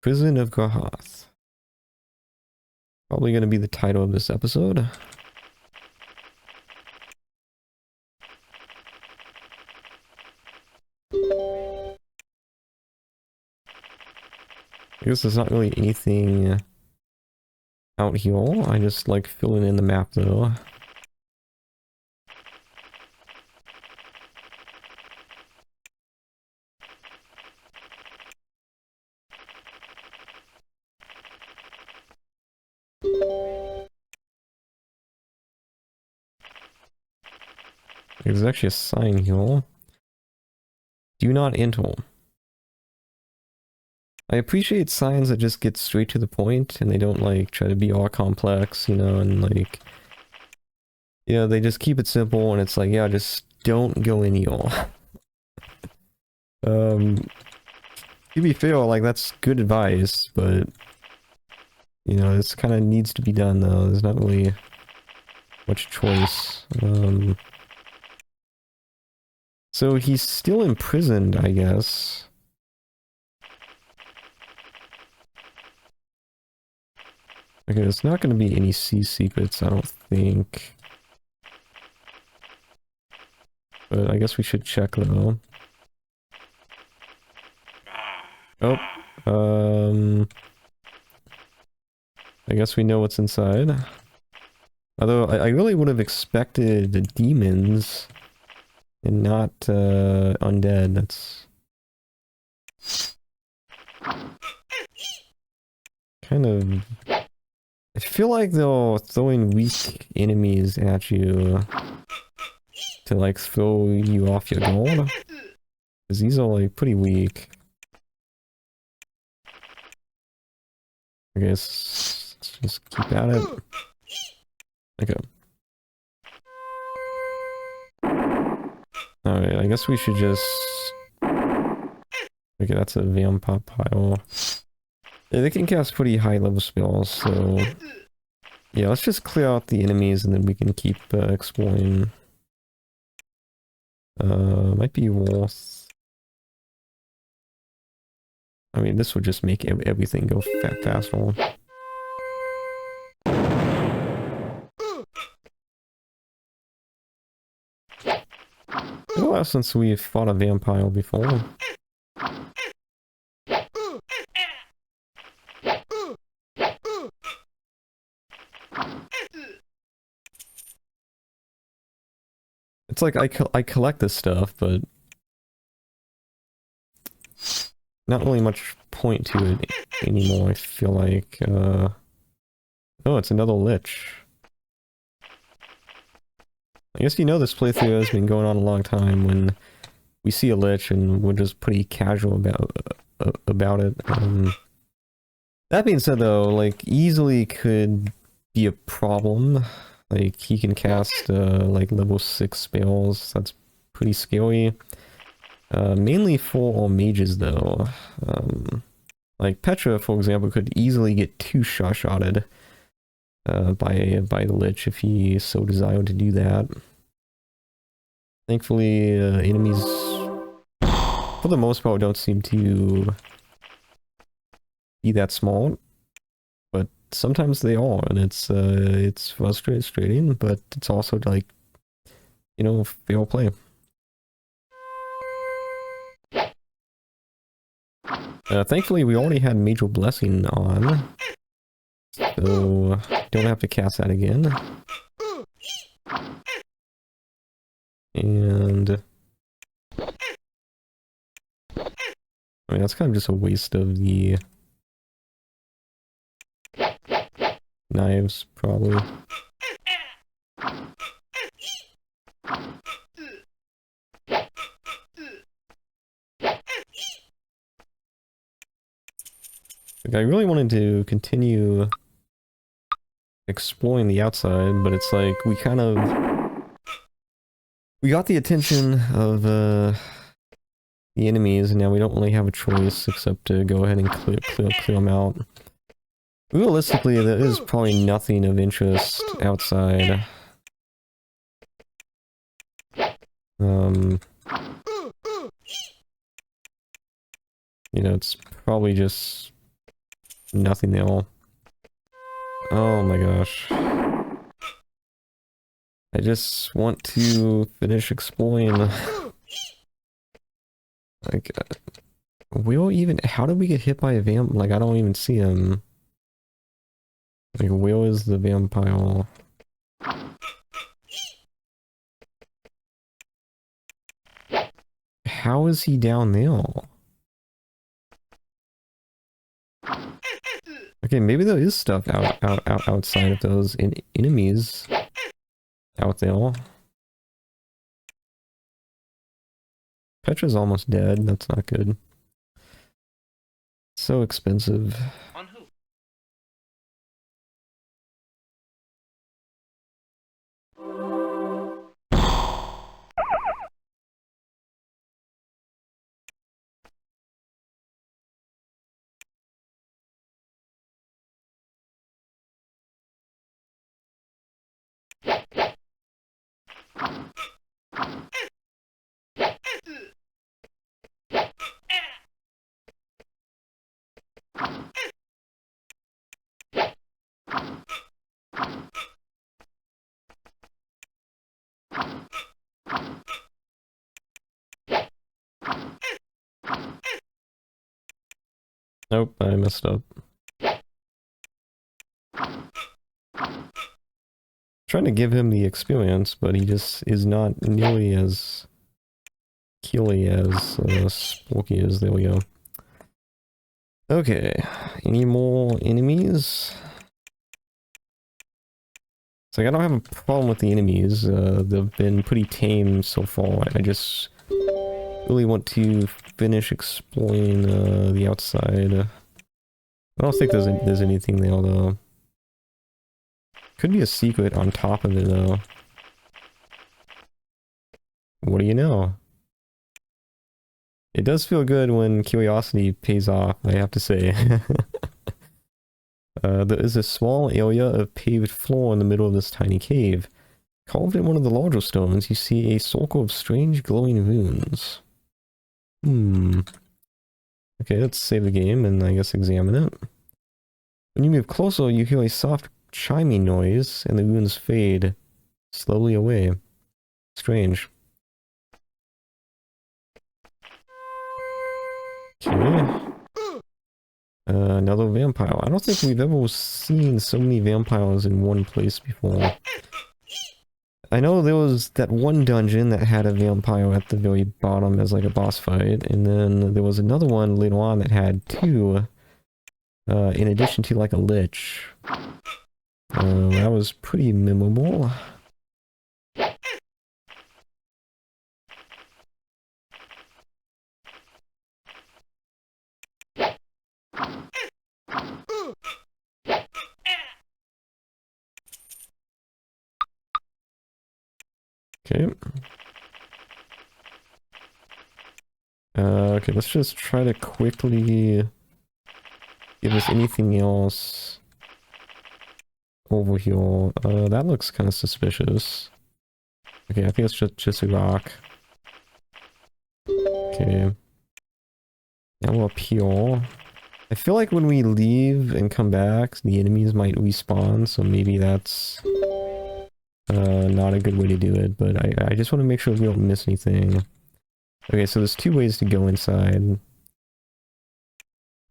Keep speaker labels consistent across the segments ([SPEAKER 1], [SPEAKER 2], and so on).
[SPEAKER 1] Prison of Grah-Hoth. Probably going to be the title of this episode. I guess there's not really anything out here. I just like filling in the map though. There's actually a sign here. Do not enter. I appreciate signs that just get straight to the point and they don't like try to be all complex, you know, and like, yeah, they just keep it simple and it's like, yeah, just don't go in here. To be fair, like that's good advice, but you know, this kind of needs to be done though. There's not really much choice. So he's still imprisoned, I guess. Okay, there's not going to be any sea secrets, I don't think. But I guess we should check though. Oh, I guess we know what's inside. Although I really would have expected the demons and not undead. That's kind of... I feel like they're throwing weak enemies at you to like throw you off your guard. Because these are like pretty weak. I guess let's just keep at it. Okay. Alright, I guess we should just... Okay, that's a vampire pile. Yeah, they can cast pretty high level spells, so... Yeah, let's just clear out the enemies and then we can keep exploring. Might be worth... I mean, this would just make everything go faster. It's been a while since we've fought a vampire before. It's like I collect this stuff, but not really much point to it anymore, I feel like. Oh, it's another lich. I guess you know this playthrough has been going on a long time when we see a lich and we're just pretty casual about it. That being said though, like, easily could be a problem. Like, he can cast, like, level 6 spells. That's pretty scary. Mainly for mages, though. Like, Petra, for example, could easily get 2 shot-shotted by the Lich if he so desired to do that. Thankfully, enemies, for the most part, don't seem to be that smart. But sometimes they are, and it's frustrating, but it's also, like, you know, fair play. Thankfully, we already had Major Blessing on, so don't have to cast that again. And... I mean, that's kind of just a waste of the knives, probably. Like, I really wanted to continue exploring the outside, but it's like, we kind of... We got the attention of, the enemies, and now we don't really have a choice except to go ahead and clear them out. Realistically, there is probably nothing of interest outside. You know, it's probably just Nothing at all. Oh my gosh. I just want to finish exploring. Like, Will even- how did we get hit by a vamp? Like, I don't even see him. Like, Will is the vampire. How is he down there? Okay, maybe there is stuff outside of those enemies out there. Petra's almost dead. That's not good. So expensive.
[SPEAKER 2] On who?
[SPEAKER 1] Nope, I messed up. Trying to give him the experience, but he just is not nearly as killy as Splorky is. There we go. Okay, any more enemies? So I don't have a problem with the enemies. They've been pretty tame so far. I just really want to finish exploring the outside. I don't think there's anything there though. Could be a secret on top of it though. What do you know? It does feel good when curiosity pays off, I have to say. There is a small area of paved floor in the middle of this tiny cave. Carved in one of the larger stones, you see a circle of strange glowing runes. Okay, let's save the game and I guess examine it. When you move closer, you hear a soft chiming noise and the runes fade slowly away. Strange. Okay. Another vampire. I don't think we've ever seen so many vampires in one place before. I know there was that one dungeon that had a vampire at the very bottom as like a boss fight, and then there was another one later on that had two, in addition to like a lich. That was pretty memorable. Okay. Okay, let's just try to quickly give us anything else over here. That looks kind of suspicious. Okay, I think it's just a rock. Okay. Now we're up here. I feel like when we leave and come back, the enemies might respawn, so maybe that's not a good way to do it, but I just want to make sure we don't miss anything. Okay, so there's two ways to go inside.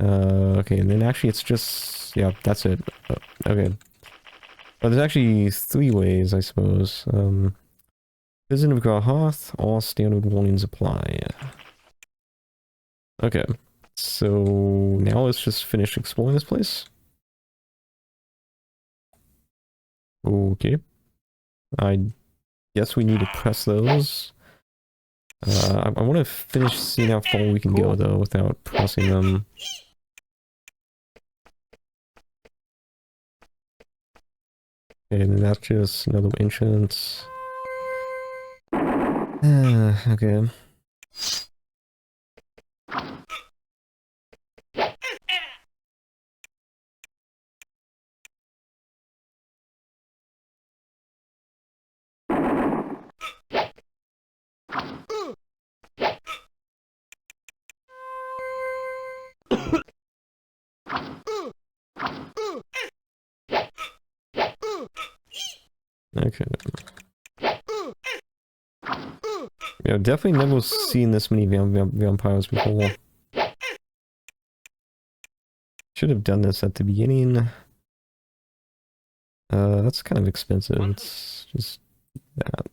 [SPEAKER 1] Okay, and then actually it's just... yeah, that's it. Okay. Oh, there's actually three ways, I suppose. Prison of Grah-Hoth, all standard warnings apply. Okay. So now let's just finish exploring this place. Okay. I guess we need to press those. I want to finish seeing how far we can go though without pressing them. Okay, and then that's just another entrance. Okay. Okay. Yeah, definitely never seen this many vampires before. Should have done this at the beginning. That's kind of expensive. It's just that.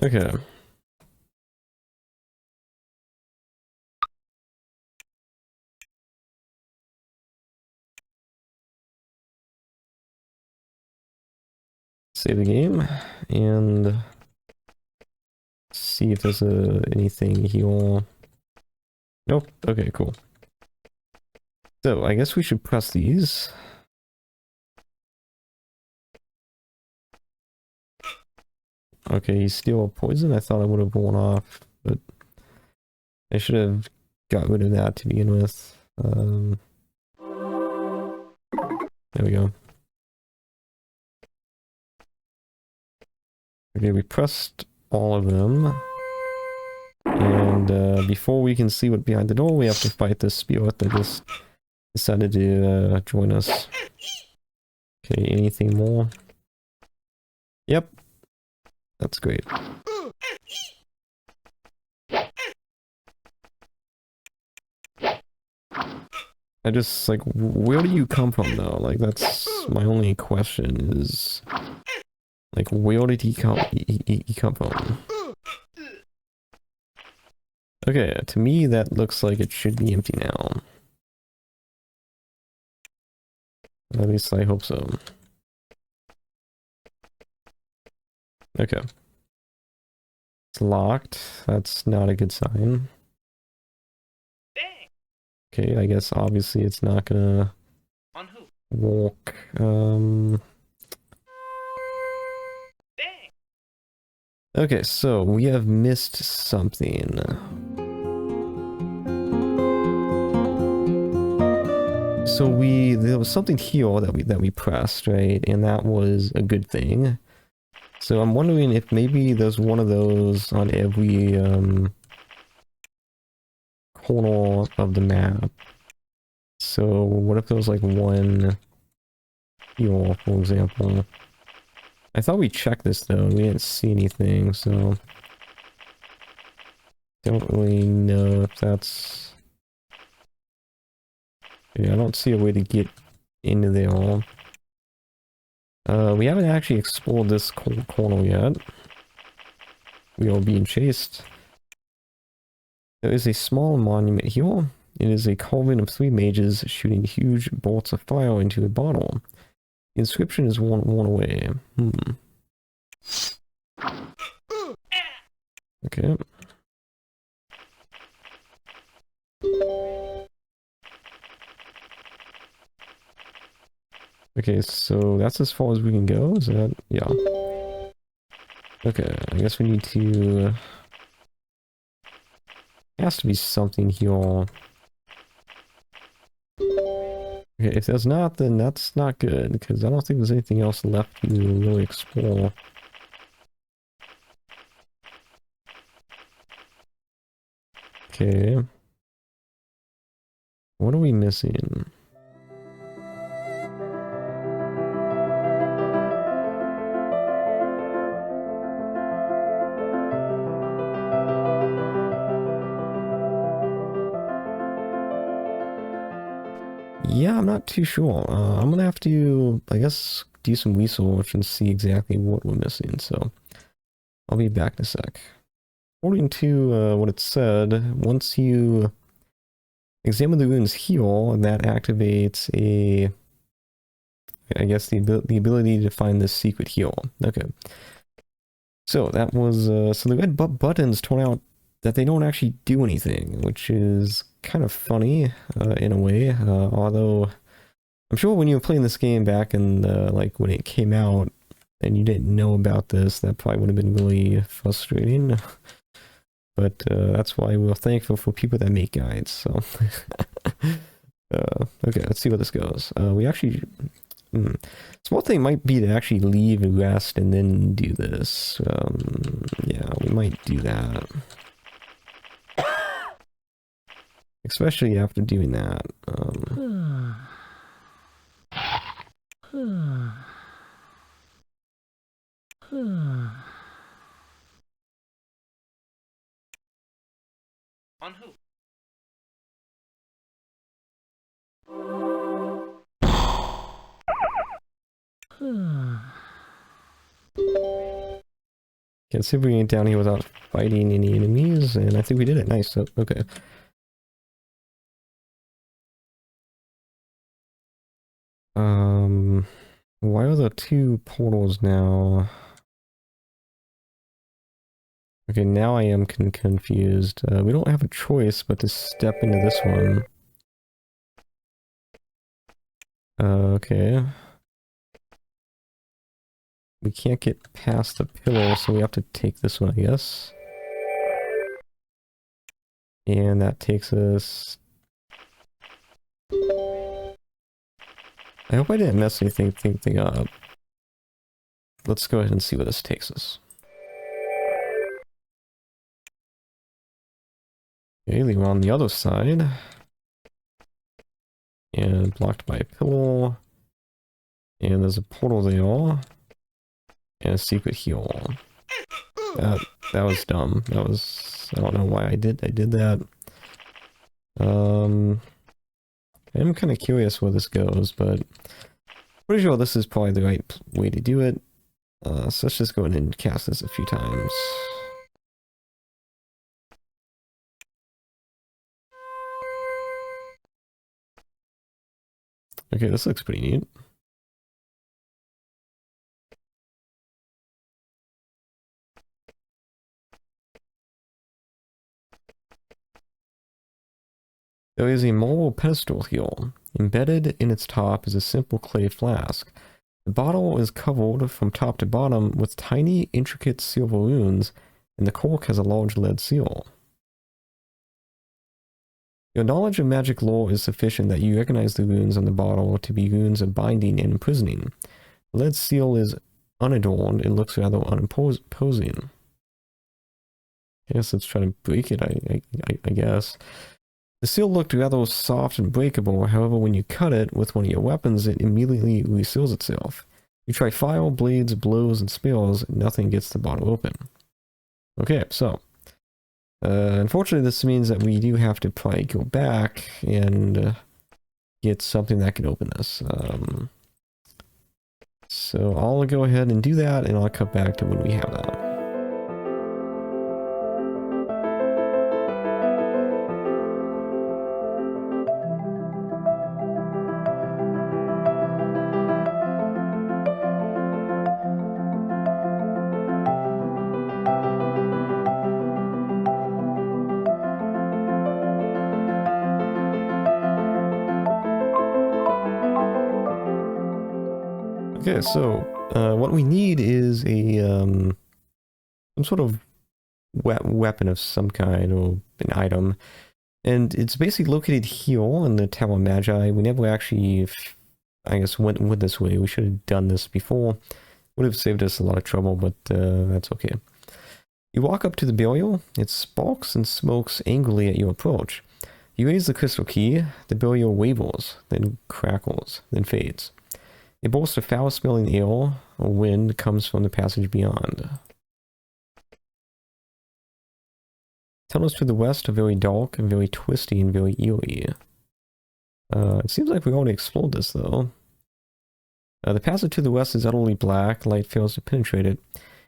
[SPEAKER 1] Okay. Save the game and see if there's anything here. Nope. Okay, cool. So I guess we should press these. Okay, he's still poison. I thought I would have worn off, but I should have got rid of that to begin with. There we go. Okay, we pressed all of them. And before we can see what's behind the door, we have to fight this spirit that just decided to join us. Okay, anything more? Yep. That's great. I just, like, where do you come from, though? Like, that's my only question is... Like, where did he come from? Okay, to me, that looks like it should be empty now. At least I hope so. Okay. It's locked. That's not a good sign. Okay, I guess obviously it's not gonna walk. Okay, so we have missed something. So there was something here that we pressed, right? And that was a good thing. So I'm wondering if maybe there's one of those on every corner of the map. So what if there was like one here, for example? I thought we checked this though, we didn't see anything, so don't really know if that's... Yeah, I don't see a way to get into there. We haven't actually explored this corner yet. We are being chased. There is a small monument here. It is a cauldron of 3 mages shooting huge bolts of fire into a bottle. The inscription is worn away. Okay. Okay, so that's as far as we can go, is that... yeah. Okay, I guess we need to... There has to be something here. Okay, if there's not, then that's not good, because I don't think there's anything else left to really explore. Okay. What are we missing? Yeah, I'm not too sure. I'm gonna have to, I guess, do some research and see exactly what we're missing, so I'll be back in a sec. According to what it said, once you examine the runes here, that activates a, I guess, the ability to find this secret here. Okay. So that was, so the red buttons turn out that they don't actually do anything, which is kind of funny in a way, although I'm sure when you were playing this game back in like when it came out and you didn't know about this, that probably would have been really frustrating. But that's why we're thankful for people that make guides. So okay, let's see where this goes. We actually Small thing might be to actually leave and rest and then do this. Yeah, we might do that. Especially after doing that.
[SPEAKER 2] On who?
[SPEAKER 1] Can't see if we can get down here without fighting any enemies, and I think we did it. Nice. Oh, okay. Why are there two portals now? Okay, now I am confused. We don't have a choice but to step into this one. Okay. We can't get past the pillar, so we have to take this one, I guess. And that takes us... I hope I didn't mess anything up. Let's go ahead and see where this takes us. Okay, we're on the other side. And blocked by a pillar. And there's a portal there. And a secret heal. That was dumb. That was... I don't know why I did that. I'm kind of curious where this goes, but pretty sure this is probably the right way to do it. So let's just go ahead and cast this a few times. Okay, this looks pretty neat. There is a marble pedestal here. Embedded in its top is a simple clay flask. The bottle is covered from top to bottom with tiny, intricate silver runes, and the cork has a large lead seal. Your knowledge of magic lore is sufficient that you recognize the runes on the bottle to be runes of binding and imprisoning. The lead seal is unadorned and looks rather unimposing. I guess let's try to break it, I guess. The seal looked rather soft and breakable, however when you cut it with one of your weapons it immediately reseals itself. You try fire, blades, blows, and spells, nothing gets the bottle open. Okay, so... unfortunately this means that we do have to probably go back and get something that can open this. So I'll go ahead and do that and I'll cut back to when we have that. Okay, so what we need is a some sort of weapon of some kind or an item, and it's basically located here in the Tower of Magi. We never actually, I guess, went this way. We should have done this before. Would have saved us a lot of trouble, but that's okay. You walk up to the burial. It sparks and smokes angrily at your approach. You raise the crystal key. The burial wavers, then crackles, then fades. A burst of foul-smelling air or wind comes from the passage beyond. Tunnels to the west are very dark and very twisty and very eerie. It seems like we already explored this, though. The passage to the west is utterly black. Light fails to penetrate it.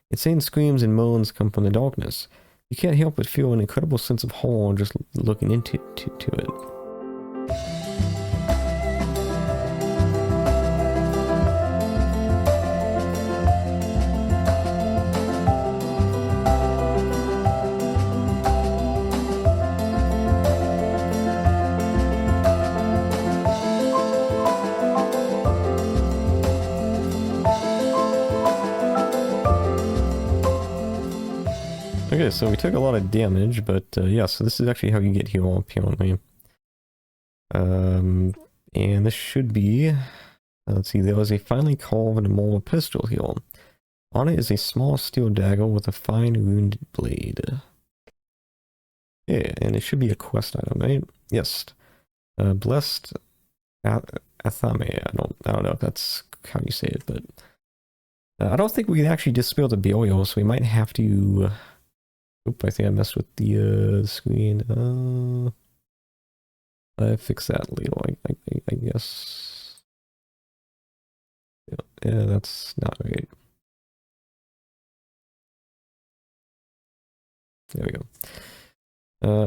[SPEAKER 1] Insane screams and moans come from the darkness. You can't help but feel an incredible sense of horror just looking into it. Okay, so we took a lot of damage, but yeah, so this is actually how you get heal, apparently. And this should be Let's see, there was a finely carved molar pistol here. On it is a small steel dagger with a fine wounded blade. Yeah, and it should be a quest item, right? Yes. Blessed Athame. I don't know if that's how you say it, but I don't think we can actually dispel the burial, so we might have to. Oop! I think I messed with the screen. I fix that later. I guess. Yeah, that's not right. There we go.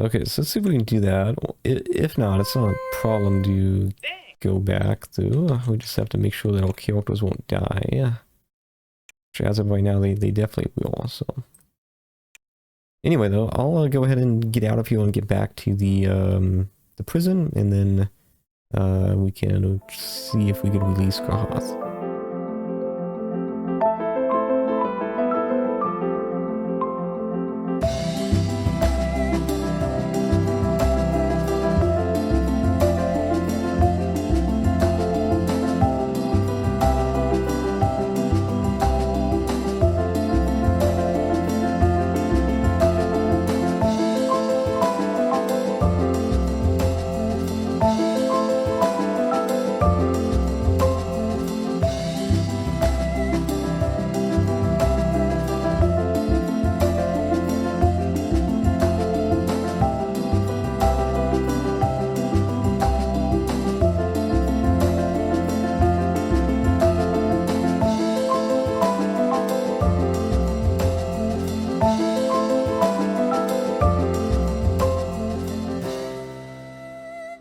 [SPEAKER 1] Okay, so let's see if we can do that. If not, it's not a problem to go back through. We just have to make sure that our characters won't die. Which as of right now, they definitely will, so. Anyway, though, I'll go ahead and get out of here and get back to the prison, and then we can see if we can release Grah-Hoth.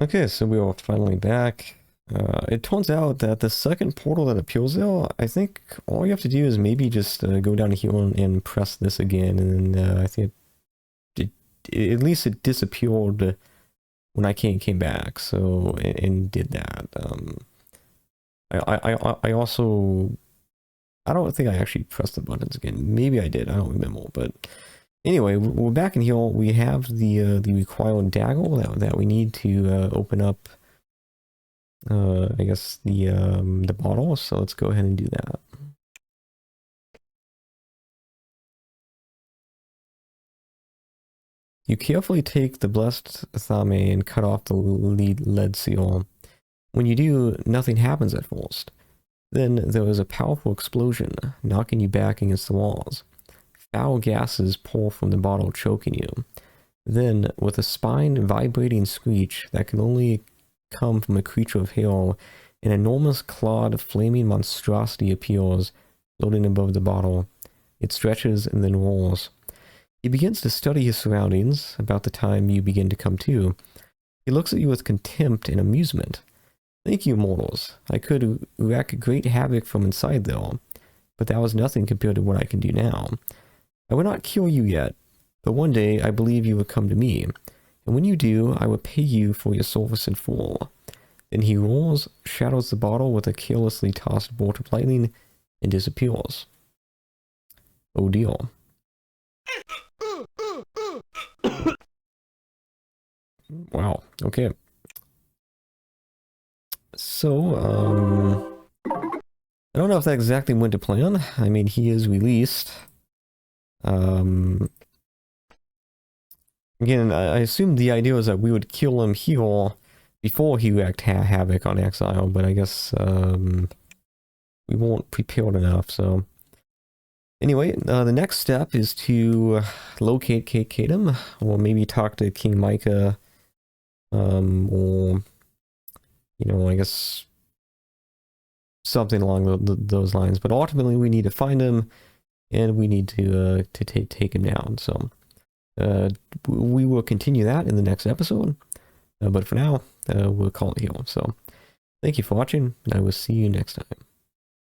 [SPEAKER 1] Okay, so we are finally back. It turns out that the second portal that appears there, I think all you have to do is maybe just go down here and press this again, and I think at least it disappeared when I came back, so, and did that. I also, I don't think I actually pressed the buttons again. Maybe I did, I don't remember, but anyway, we're back in here. We have the required dagger that we need to open up, I guess, the bottle, so let's go ahead and do that. You carefully take the blessed Athame and cut off the lead seal. When you do, nothing happens at first. Then there is a powerful explosion, knocking you back against the walls. Foul gases pour from the bottle, choking you. Then, with a spine-vibrating screech that can only come from a creature of hell, an enormous clawed, flaming monstrosity appears, floating above the bottle. It stretches and then rolls. He begins to study his surroundings, about the time you begin to come to. He looks at you with contempt and amusement. Thank you, mortals. I could wreak great havoc from inside, though, but that was nothing compared to what I can do now. I will not kill you yet, but one day I believe you will come to me, and when you do, I will pay you for your service in full. Then he rolls, shatters the bottle with a carelessly tossed bolt of lightning, and disappears. Oh deal. Wow, okay. So, I don't know if that exactly went to plan. I mean, he is released. Again, I assumed the idea was that we would kill him here before he wreaked havoc on Exile, but I guess we weren't prepared enough, so... Anyway, the next step is to locate Kadam, or maybe talk to King Micah, or, you know, I guess something along those lines. But ultimately, we need to find him, and we need to take him down. So we will continue that in the next episode. But for now, we'll call it here. So thank you for watching, and I will see you next time.